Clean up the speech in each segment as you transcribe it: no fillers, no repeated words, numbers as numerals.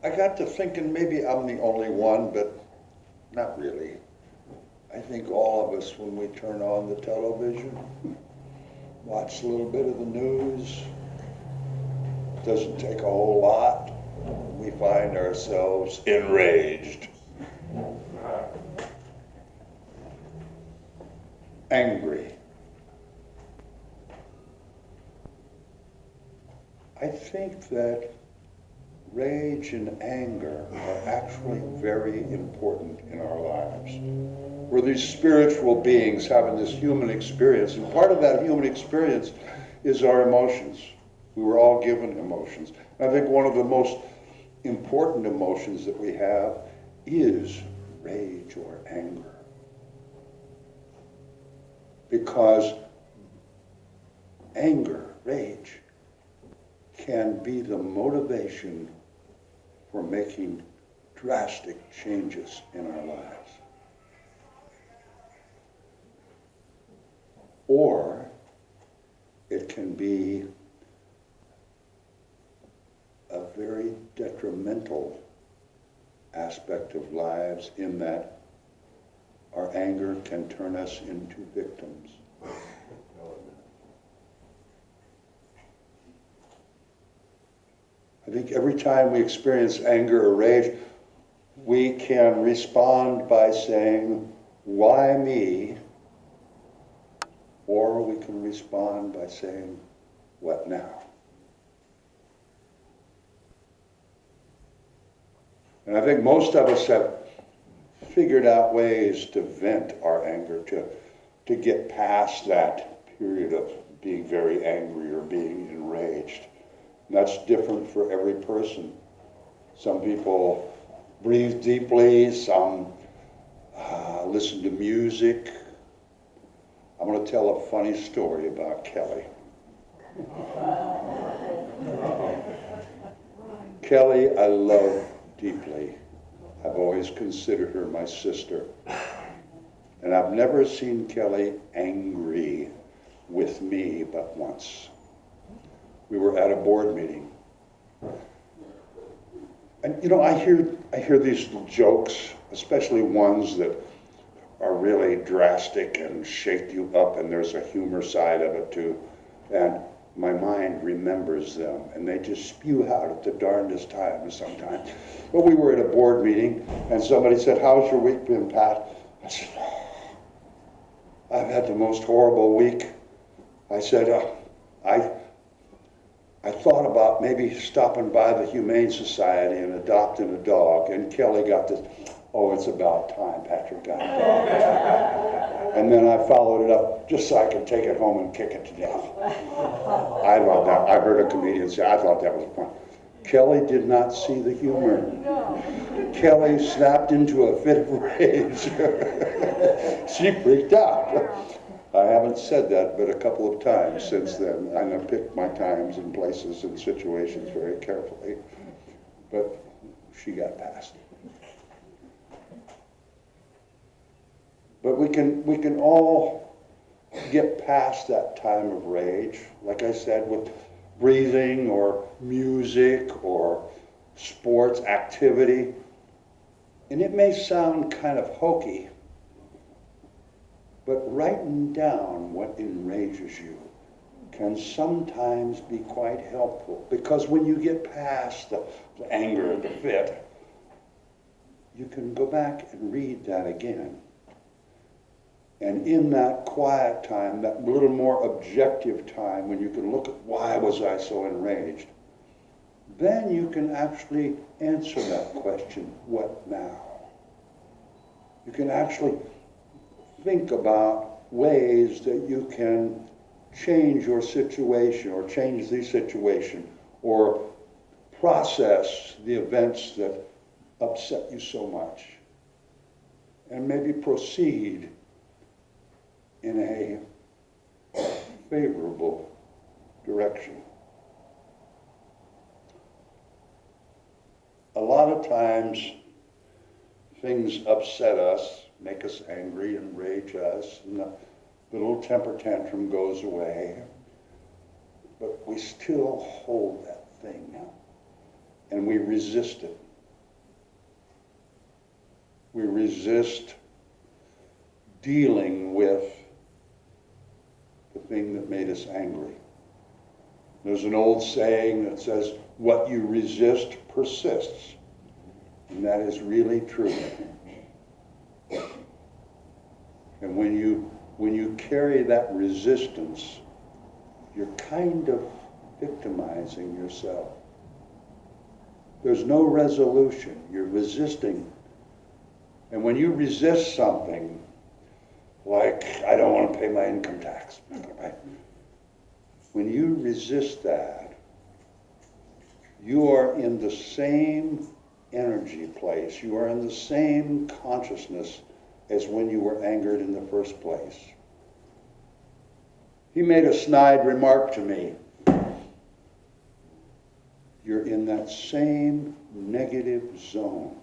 I got to thinking maybe I'm the only one, but not really. I think all of us, when we turn on the television, watch a little bit of the news, doesn't take a whole lot, we find ourselves enraged, angry. I think that rage and anger are actually very important in our lives. We're these spiritual beings having this human experience, and part of that human experience is our emotions. We were all given emotions. I think one of the most important emotions that we have is rage or anger. Because anger, rage, can be the motivation for making drastic changes in our lives. Or it can be a very detrimental aspect of lives in that our anger can turn us into victims. I think every time we experience anger or rage, we can respond by saying, "Why me?" Or we can respond by saying, "What now?" And I think most of us have figured out ways to vent our anger, to get past that period of being very angry or being enraged. And that's different for every person. Some people breathe deeply, some listen to music. I'm going to tell a funny story about Kelly. Kelly, I love deeply. I've always considered her my sister. And I've never seen Kelly angry with me but once. We were at a board meeting. And you know, I hear these jokes, especially ones that are really drastic and shake you up, and there's a humor side of it too. And my mind remembers them, and they just spew out at the darndest times sometimes. But we were at a board meeting, and somebody said, "How's your week been, Pat?" I said, "I've had the most horrible week." I said, I thought about maybe stopping by the Humane Society and adopting a dog. And Kelly got this, "Oh, it's about time Patrick got a dog." And then I followed it up just so I could take it home and kick it to death. I thought that, I heard a comedian say, I thought that was fun. Kelly did not see the humor. Kelly snapped into a fit of rage. She freaked out. I haven't said that but a couple of times since then. I'm going to pick my times and places and situations very carefully. But she got past it. But we can all get past that time of rage, like I said, with breathing or music or sports activity. And it may sound kind of hokey, but writing down what enrages you can sometimes be quite helpful, because when you get past the anger and the fit, you can go back and read that again. And in that quiet time, that little more objective time when you can look at why was I so enraged, then you can actually answer that question, what now? You can actually think about ways that you can change your situation or change the situation or process the events that upset you so much and maybe proceed in a favorable direction. A lot of times things upset us, make us angry, enrage us, and the little temper tantrum goes away, but we still hold that thing and we resist it. we resist dealing with the thing that made us angry. There's an old saying that says, what you resist persists. And that is really true. And when you carry that resistance, you're kind of victimizing yourself. There's no resolution. You're resisting. And when you resist something, like, I don't want to pay my income tax, right? When you resist that, you are in the same energy place. You are in the same consciousness as when you were angered in the first place. He made a snide remark to me. You're in that same negative zone.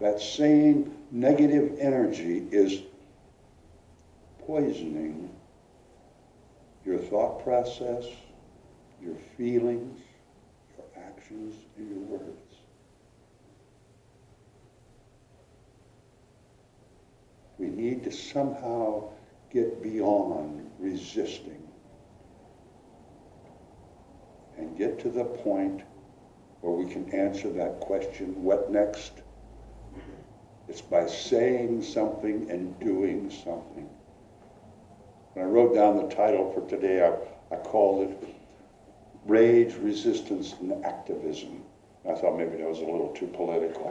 That same negative energy is poisoning your thought process, your feelings, your actions, and your words. We need to somehow get beyond resisting and get to the point where we can answer that question, what next? It's by saying something and doing something. When I wrote down the title for today, I called it Rage, Resistance, and Activism. I thought maybe that was a little too political.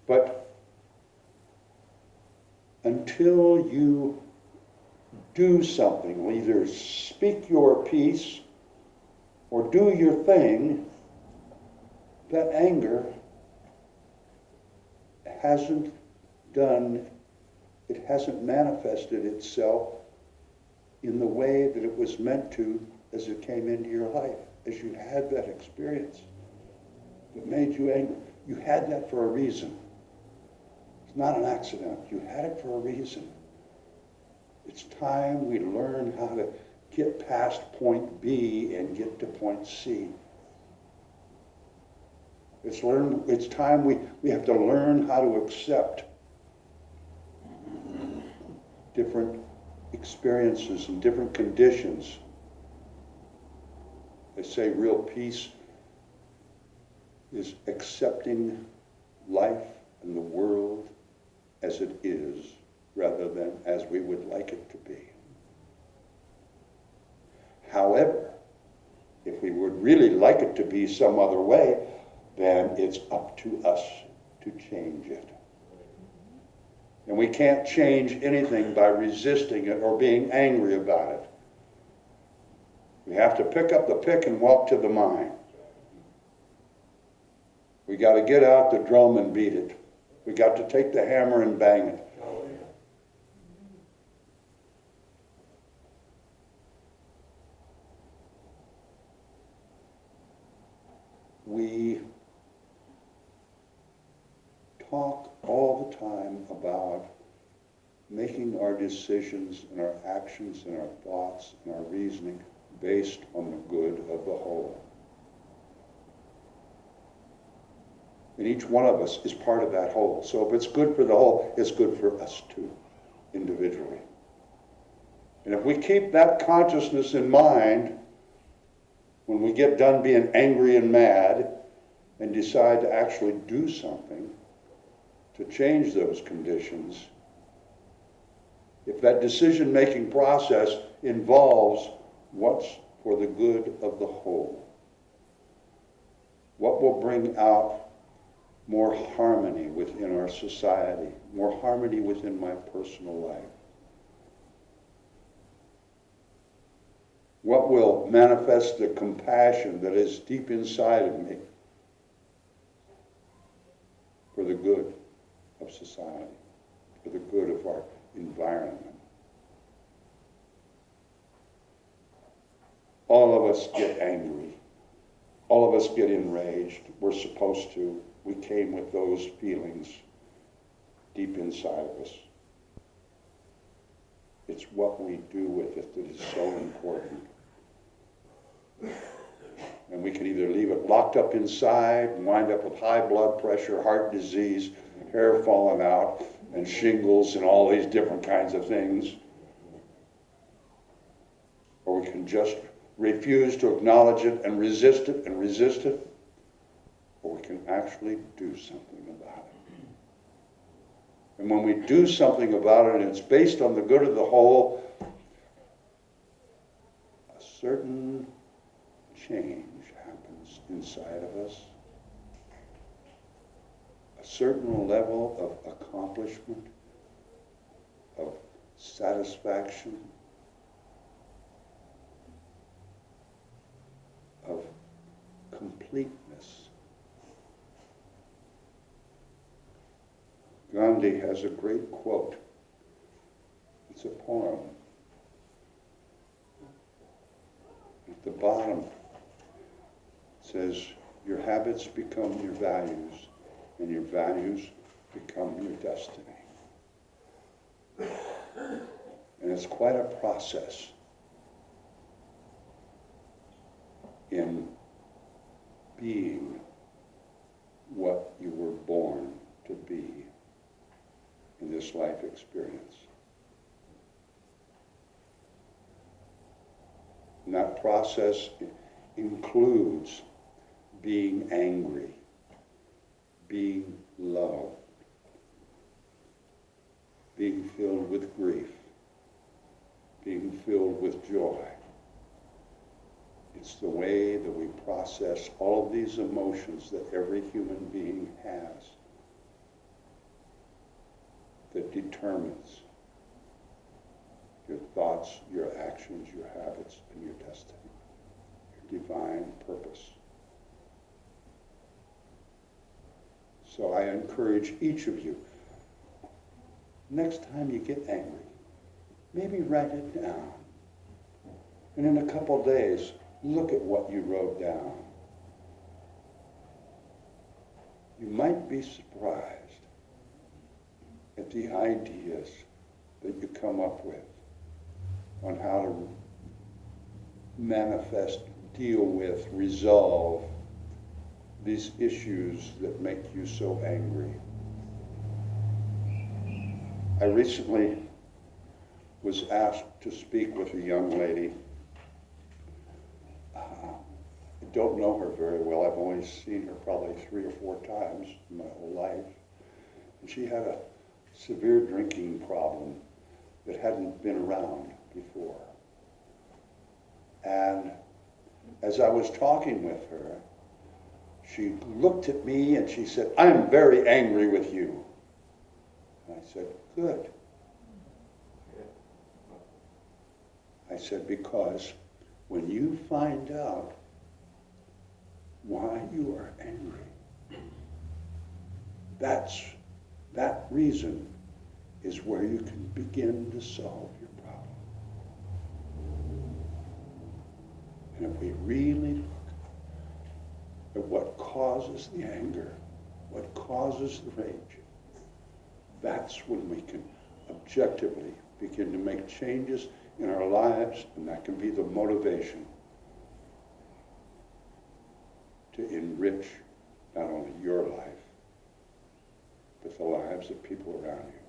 But until you do something, either speak your piece or do your thing, that anger hasn't manifested itself in the way that it was meant to as it came into your life, as you had that experience that made you angry. You had that for a reason. It's not an accident. You had it for a reason. It's time we learn how to get past point B and get to point C. It's time we have to learn how to accept different experiences and different conditions. They say real peace is accepting life and the world as it is rather than as we would like it to be. However, if we would really like it to be some other way, then it's up to us to change it. And we can't change anything by resisting it or being angry about it. We have to pick up the pick and walk to the mine. We got to get out the drum and beat it. We got to take the hammer and bang it. We talk all the time about making our decisions and our actions and our thoughts and our reasoning based on the good of the whole. And each one of us is part of that whole. So if it's good for the whole, it's good for us too, individually. And if we keep that consciousness in mind, when we get done being angry and mad and decide to actually do something to change those conditions, if that decision-making process involves what's for the good of the whole, what will bring out more harmony within our society, more harmony within my personal life, what will manifest the compassion that is deep inside of me for the good of society, for the good of our environment. All of us get angry. All of us get enraged. We're supposed to. We came with those feelings deep inside of us. It's what we do with it that is so important. And we can either leave it locked up inside and wind up with high blood pressure, heart disease, hair falling out, and shingles and all these different kinds of things. Or we can just refuse to acknowledge it and resist it and resist it. Or we can actually do something about it. And when we do something about it and it's based on the good of the whole, a certain change happens inside of us. A certain level of accomplishment, of satisfaction, of completeness. Gandhi has a great quote. It's a poem. At the bottom it says, your habits become your values, and your values become your destiny. And it's quite a process in being what you were born to be in this life experience. And that process includes being angry, being loved, being filled with grief, being filled with joy. It's the way that we process all of these emotions that every human being has that determines your thoughts, your actions, your habits, and your destiny, your divine purpose. So I encourage each of you, next time you get angry, maybe write it down. And in a couple days, look at what you wrote down. You might be surprised at the ideas that you come up with on how to manifest, deal with, resolve these issues that make you so angry. I recently was asked to speak with a young lady. I don't know her very well. I've only seen her probably 3 or 4 times in my whole life. And she had a severe drinking problem that hadn't been around before. And as I was talking with her, she looked at me and she said, I'm very angry with you. And I said, good. I said, because when you find out why you are angry, that reason is where you can begin to solve your problem. And if we really look at what causes the anger, what causes the rage, that's when we can objectively begin to make changes in our lives, and that can be the motivation to enrich not only your life, but the lives of people around you.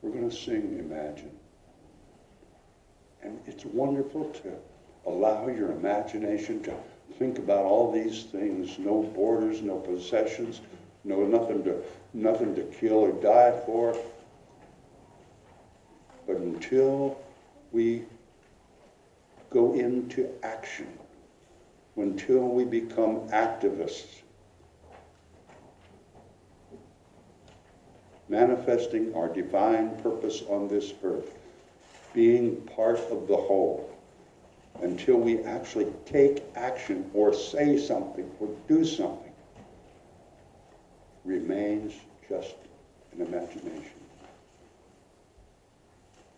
We're going to sing Imagine. And it's wonderful to allow your imagination to think about all these things, no borders, no possessions, nothing to kill or die for. But until we go into action, until we become activists, manifesting our divine purpose on this earth, being part of the whole, until we actually take action or say something or do something, remains just an imagination.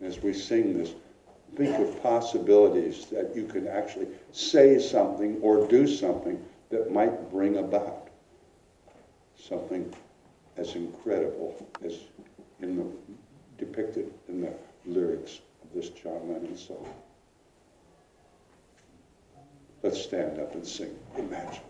As we sing this, think of possibilities that you can actually say something or do something that might bring about something as incredible as depicted in the lyrics of this John Lennon song. Let's stand up and sing Imagine.